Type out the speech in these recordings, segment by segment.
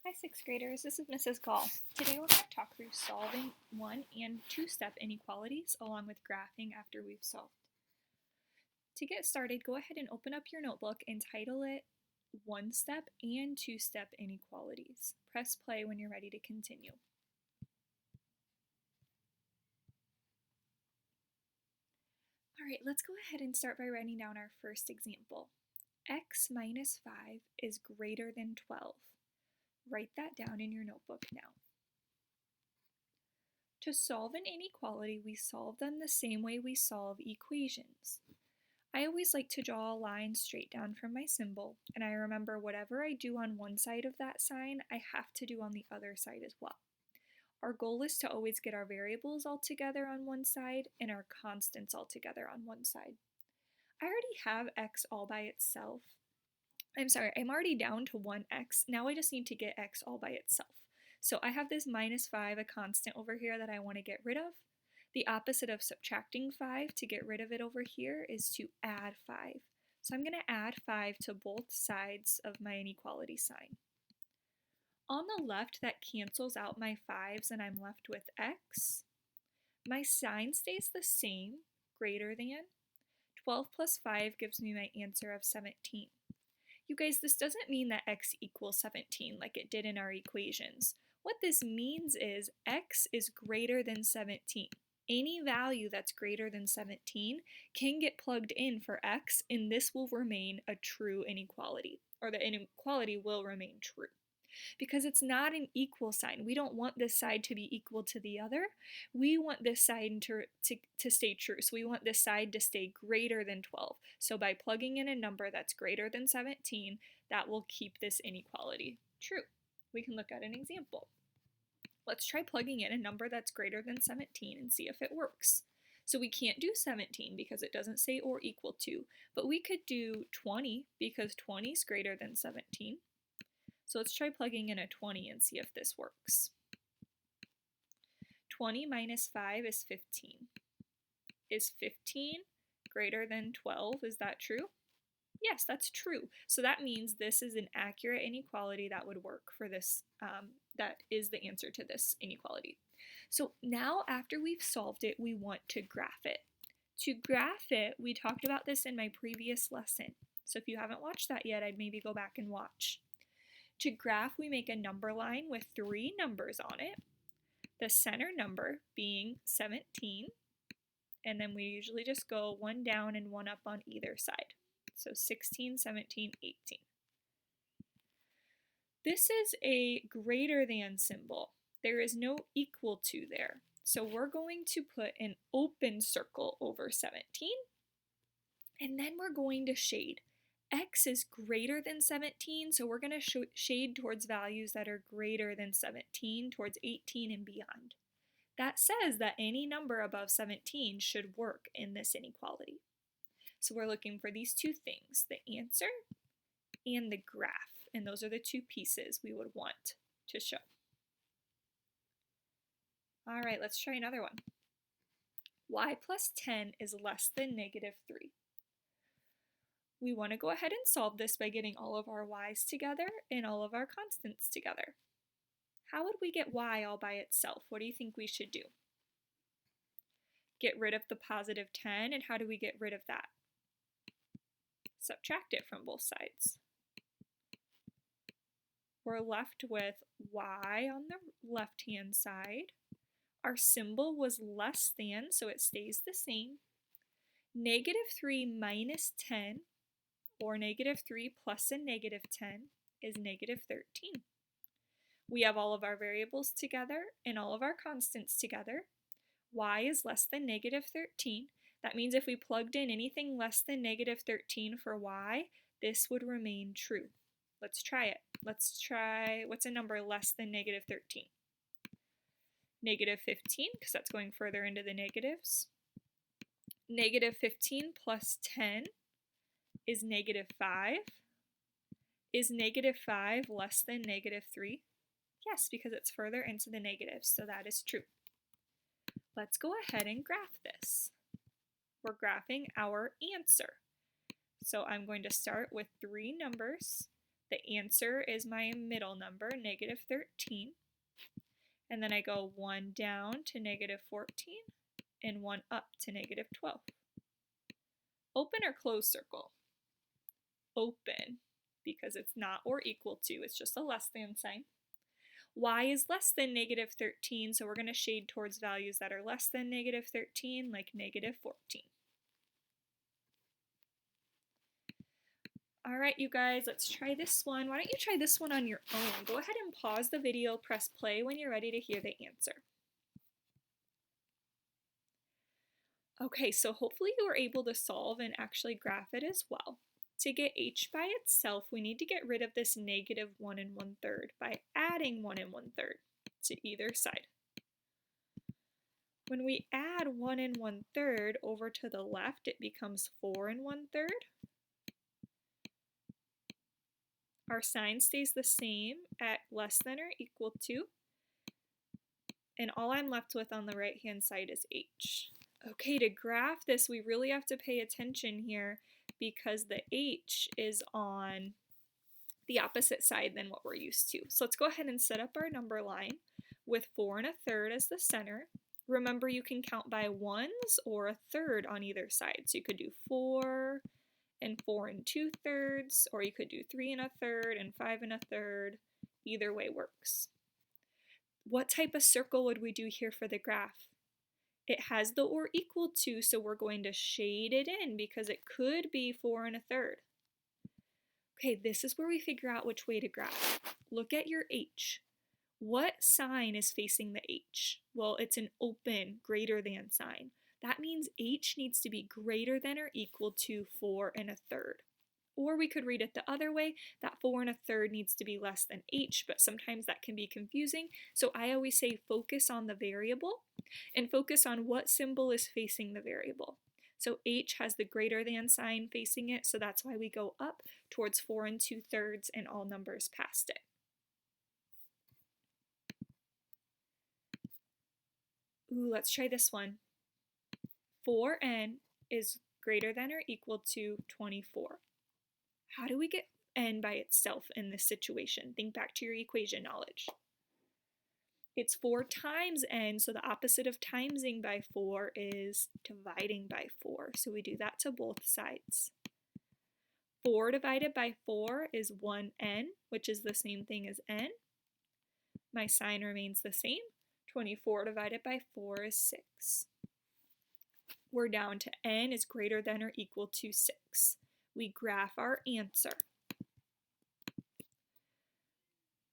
Hi, 6th graders. This is Mrs. Gall. Today we're going to talk through solving 1 and 2 step inequalities along with graphing after we've solved. To get started, go ahead and open up your notebook and title it 1 step and 2 step inequalities. Press play when you're ready to continue. Alright, let's go ahead and start by writing down our first example. X minus 5 is greater than 12. Write that down in your notebook now. To solve an inequality, we solve them the same way we solve equations. I always like to draw a line straight down from my symbol, and I remember whatever I do on one side of that sign, I have to do on the other side as well. Our goal is to always get our variables all together on one side and our constants all together on one side. I already have x all by itself. I'm already down to 1x. Now I just need to get x all by itself. So I have this minus 5, a constant over here that I want to get rid of. The opposite of subtracting 5 to get rid of it over here is to add 5. So I'm going to add 5 to both sides of my inequality sign. On the left, that cancels out my 5's and I'm left with x. My sign stays the same, greater than. 12 plus 5 gives me my answer of 17. You guys, this doesn't mean that x equals 17 like it did in our equations. What this means is x is greater than 17. Any value that's greater than 17 can get plugged in for x, and this will remain a true inequality, or the inequality will remain true. Because it's not an equal sign. We don't want this side to be equal to the other. We want this side to stay true. So we want this side to stay greater than 12. So by plugging in a number that's greater than 17, that will keep this inequality true. We can look at an example. Let's try plugging in a number that's greater than 17 and see if it works. So we can't do 17 because it doesn't say or equal to, but we could do 20 because 20 is greater than 17. So let's try plugging in a 20 and see if this works. 20 minus 5 is 15. Is 15 greater than 12? Is that true? Yes, that's true. So that means this is an accurate inequality that would work for this, that is the answer to this inequality. So now after we've solved it, we want to graph it. To graph it, we talked about this in my previous lesson. So if you haven't watched that yet, I'd maybe go back and watch. To graph, we make a number line with 3 numbers on it, the center number being 17, and then we usually just go 1 down and 1 up on either side. So 16, 17, 18. This is a greater than symbol. There is no equal to there. So we're going to put an open circle over 17, and then we're going to shade. X is greater than 17, so we're going to shade towards values that are greater than 17, towards 18 and beyond. That says that any number above 17 should work in this inequality. So we're looking for these two things, the answer and the graph, and those are the two pieces we would want to show. All right, let's try another one. Y plus 10 is less than negative 3. We want to go ahead and solve this by getting all of our y's together and all of our constants together. How would we get y all by itself? What do you think we should do? Get rid of the positive 10, and how do we get rid of that? Subtract it from both sides. We're left with y on the left-hand side. Our symbol was less than, so it stays the same. Negative 3 minus 10, or negative 3 plus a negative 10, is negative 13. We have all of our variables together and all of our constants together. Y is less than negative 13. That means if we plugged in anything less than negative 13 for y, this would remain true. Let's try it. Let's try, what's a number less than negative 13? Negative 15, because that's going further into the negatives. Negative 15 plus 10 is negative 5. Is negative 5 less than negative 3? Yes, because it's further into the negatives, so that is true. Let's go ahead and graph this. We're graphing our answer. So I'm going to start with 3 numbers The answer is my middle number, negative 13. And then I go 1 down to negative 14 and 1 up to negative 12. Open or close circle? Open, because it's not or equal to, it's just a less than sign. Y is less than negative 13, so we're going to shade towards values that are less than negative 13, like negative 14. All right, you guys, let's try this one. Why don't you try this one on your own? Go ahead and pause the video, press play when you're ready to hear the answer. Okay, so hopefully you were able to solve and actually graph it as well. To get h by itself, we need to get rid of this negative 1 1/3 by adding 1 1/3 to either side. When we add 1 1/3 over to the left, it becomes 4 1/3. Our sign stays the same at less than or equal to, and all I'm left with on the right-hand side is h. Okay, to graph this, we really have to pay attention here because the h is on the opposite side than what we're used to. So let's go ahead and set up our number line with 4 1/3 as the center. Remember, you can count by ones or a third on either side. So you could do 4 and 4 2/3, or you could do 3 1/3 and 5 1/3. Either way works. What type of circle would we do here for the graph? It has the or equal to, so we're going to shade it in because it could be 4 1/3. Okay, this is where we figure out which way to graph. Look at your h. What sign is facing the h? Well, it's an open greater than sign. That means h needs to be greater than or equal to 4 1/3. Or we could read it the other way, that 4 1/3 needs to be less than h, but sometimes that can be confusing. So I always say focus on the variable and focus on what symbol is facing the variable. So h has the greater than sign facing it, so that's why we go up towards 4 2/3 and all numbers past it. Ooh, let's try this one. 4n is greater than or equal to 24. How do we get n by itself in this situation? Think back to your equation knowledge. It's 4 times n, so the opposite of timesing by 4 is dividing by 4. So we do that to both sides. 4 divided by 4 is 1n, which is the same thing as n. My sign remains the same. 24 divided by 4 is 6. We're down to n is greater than or equal to 6. We graph our answer.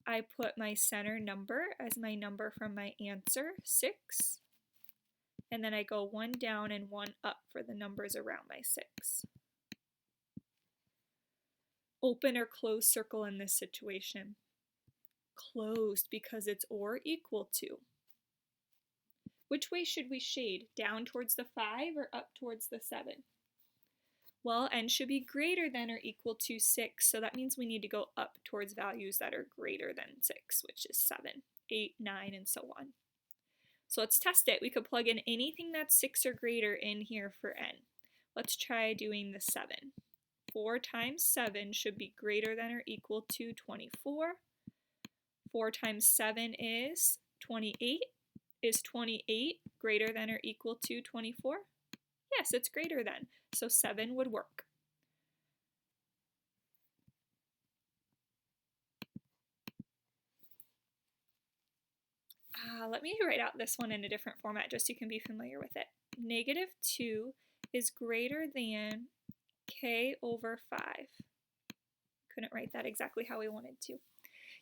I put my center number as my number from my answer, 6. And then I go 1 down and 1 up for the numbers around my 6. Open or close circle in this situation? Closed, because it's or equal to. Which way should we shade? Down towards the 5 or up towards the 7? Well, n should be greater than or equal to 6, so that means we need to go up towards values that are greater than 6, which is 7, 8, 9, and so on. So let's test it. We could plug in anything that's 6 or greater in here for n. Let's try doing the 7. 4 times 7 should be greater than or equal to 24. 4 times 7 is 28. Is 28 greater than or equal to 24? Yes, it's greater than, so 7 would work. Let me write out this one in a different format just so you can be familiar with it. Negative 2 is greater than k over 5. Couldn't write that exactly how we wanted to.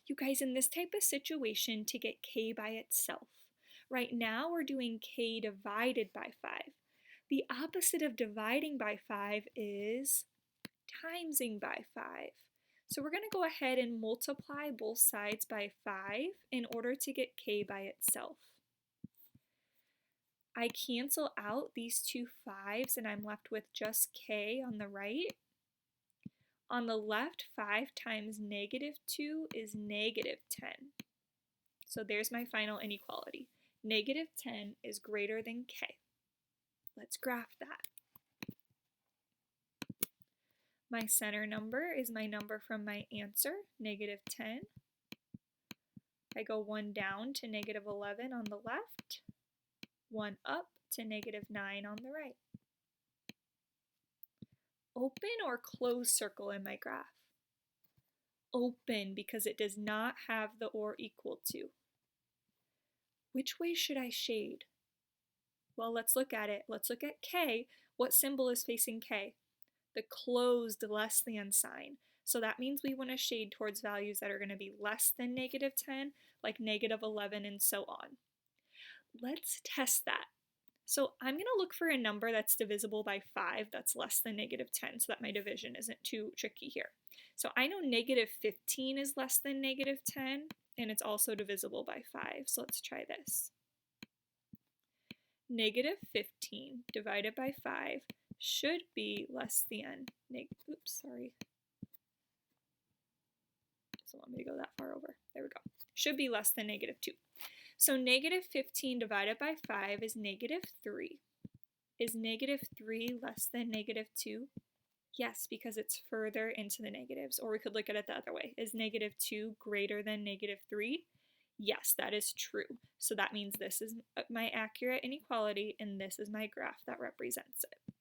You guys, in this type of situation, to get k by itself, right now we're doing k divided by 5. The opposite of dividing by 5 is timesing by 5. So we're going to go ahead and multiply both sides by 5 in order to get k by itself. I cancel out these two 5s and I'm left with just k on the right. On the left, 5 times negative 2 is negative 10. So there's my final inequality. Negative 10 is greater than k. Let's graph that. My center number is my number from my answer, negative 10. I go 1 down to negative 11 on the left, 1 up to negative 9 on the right. Open or close circle in my graph? Open, because it does not have the or equal to. Which way should I shade? Well, let's look at it. Let's look at K. What symbol is facing K? The closed less than sign. So that means we want to shade towards values that are going to be less than negative 10, like negative 11 and so on. Let's test that. So I'm going to look for a number that's divisible by 5 that's less than negative 10 so that my division isn't too tricky here. So I know negative 15 is less than negative 10 and it's also divisible by 5. So let's try this. Negative 15 divided by 5 should be less than, doesn't want me to go that far over. There we go. Should be less than negative 2. So negative 15 divided by 5 is negative 3. Is negative 3 less than negative 2? Yes, because it's further into the negatives. Or we could look at it the other way. Is negative 2 greater than negative 3? Yes, that is true. So that means this is my accurate inequality and this is my graph that represents it.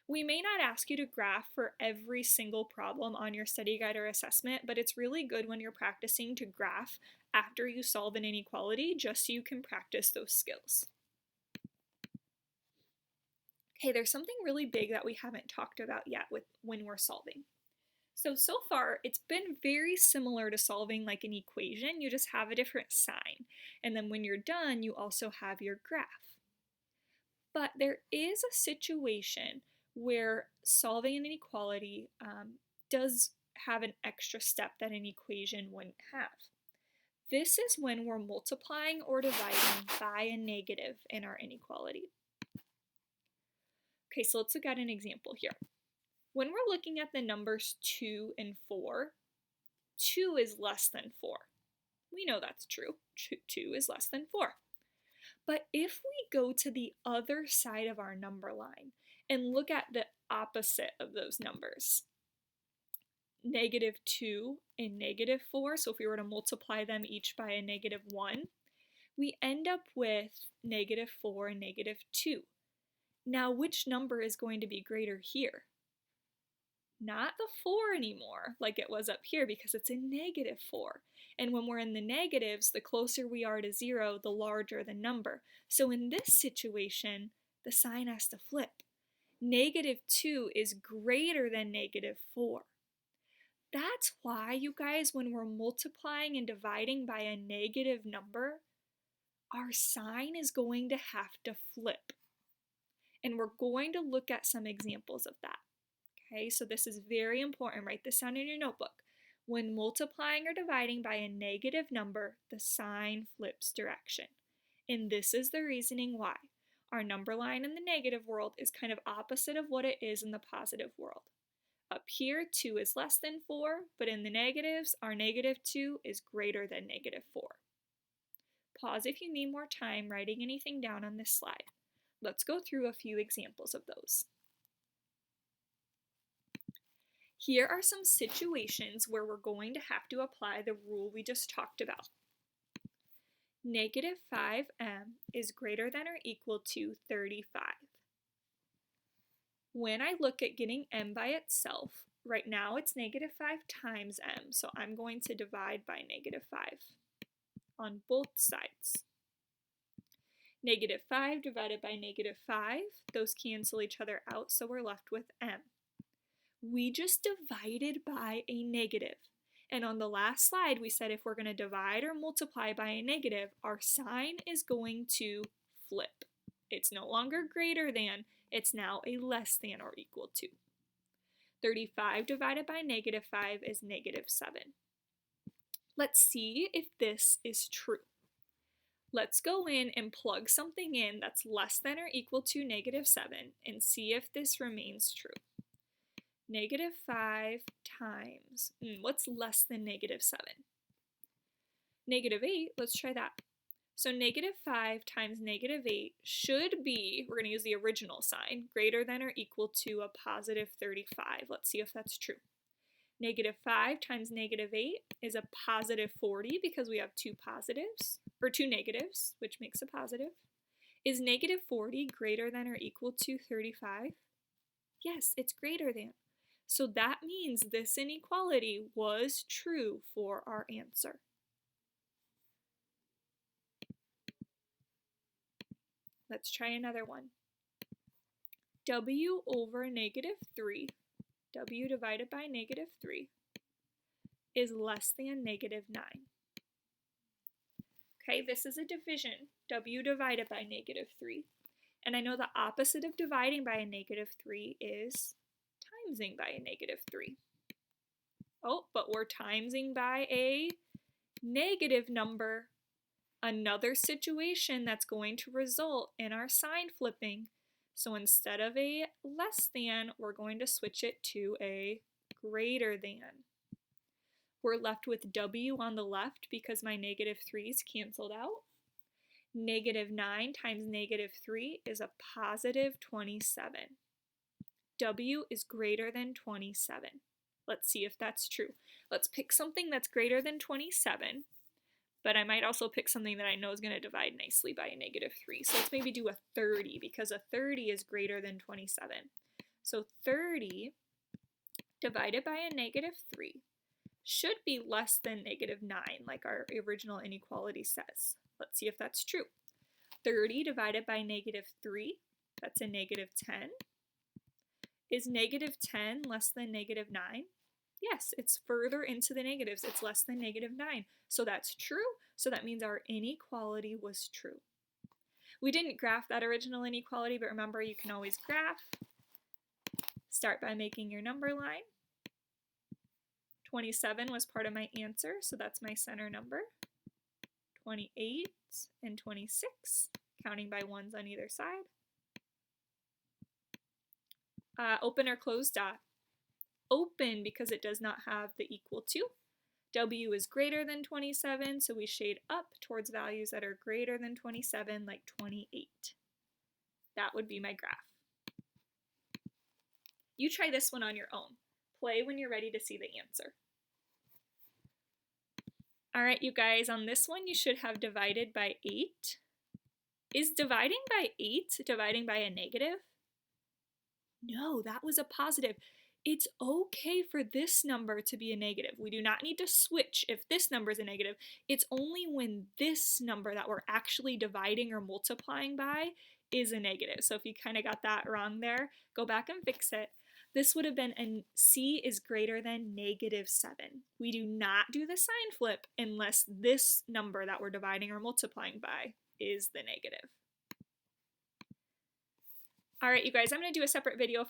We may not ask you to graph for every single problem on your study guide or assessment, but it's really good when you're practicing to graph after you solve an inequality, just so you can practice those skills. Okay, there's something really big that we haven't talked about yet when we're solving. So far, it's been very similar to solving like an equation. You just have a different sign. And then when you're done, you also have your graph. But there is a situation where solving an inequality does have an extra step that an equation wouldn't have. This is when we're multiplying or dividing by a negative in our inequality. Okay, so let's look at an example here. When we're looking at the numbers 2 and 4, 2 is less than 4. We know that's true. 2 is less than 4. But if we go to the other side of our number line and look at the opposite of those numbers, negative 2 and negative 4, so if we were to multiply them each by a negative 1, we end up with negative 4 and negative 2. Now, which number is going to be greater here? Not the 4 anymore, like it was up here, because it's a negative 4. And when we're in the negatives, the closer we are to 0, the larger the number. So in this situation, the sign has to flip. Negative 2 is greater than negative 4. That's why, you guys, when we're multiplying and dividing by a negative number, our sign is going to have to flip. And we're going to look at some examples of that. Okay, so this is very important. Write this down in your notebook. When multiplying or dividing by a negative number, the sign flips direction. And this is the reasoning why. Our number line in the negative world is kind of opposite of what it is in the positive world. Up here, 2 is less than 4, but in the negatives, our negative 2 is greater than negative 4. Pause if you need more time writing anything down on this slide. Let's go through a few examples of those. Here are some situations where we're going to have to apply the rule we just talked about. Negative 5m is greater than or equal to 35. When I look at getting m by itself, right now it's negative 5 times m, so I'm going to divide by negative 5 on both sides. Negative 5 divided by negative 5, those cancel each other out, so we're left with m. We just divided by a negative. And on the last slide, we said if we're going to divide or multiply by a negative, our sign is going to flip. It's no longer greater than, it's now a less than or equal to. 35 divided by negative 5 is negative 7. Let's see if this is true. Let's go in and plug something in that's less than or equal to negative 7 and see if this remains true. Negative 5 times, what's less than negative 7? Negative 8, let's try that. So -5 times -8 should be, we're going to use the original sign, greater than or equal to a positive 35. Let's see if that's true. -5 times -8 is a positive 40 because we have two positives, or two negatives, which makes a positive. Is -40 greater than or equal to 35? Yes, it's greater than. So that means this inequality was true for our answer. Let's try another one. W over -3, W divided by -3, is less than -9. Okay, this is a division, W divided by -3. And I know the opposite of dividing by a -3 is timesing by a -3. Oh, but we're timesing by a negative number. Another situation that's going to result in our sign flipping. So instead of a less than, we're going to switch it to a greater than. We're left with W on the left because my -3's canceled out. -9 times -3 is a positive 27. W is greater than 27. Let's see if that's true. Let's pick something that's greater than 27, but I might also pick something that I know is going to divide nicely by a -3. So let's maybe do a 30 because a 30 is greater than 27. So 30 divided by a -3 should be less than -9, like our original inequality says. Let's see if that's true. 30 divided by -3, that's a -10. Is -10 less than -9? Yes, it's further into the negatives. It's less than -9. So that's true. So that means our inequality was true. We didn't graph that original inequality, but remember you can always graph. Start by making your number line. 27 was part of my answer, so that's my center number. 28 and 26, counting by ones on either side. Open or close dot. Open because it does not have the equal to. W is greater than 27, so we shade up towards values that are greater than 27, like 28. That would be my graph. You try this one on your own. Play when you're ready to see the answer. All right, you guys, on this one, you should have divided by 8. Is dividing by 8 dividing by a negative? No, that was a positive. It's okay for this number to be a negative. We do not need to switch if this number is a negative. It's only when this number that we're actually dividing or multiplying by is a negative. So if you kind of got that wrong there, go back and fix it. This would have been C is greater than -7. We do not do the sign flip unless this number that we're dividing or multiplying by is the negative. All right, you guys, I'm going to do a separate video for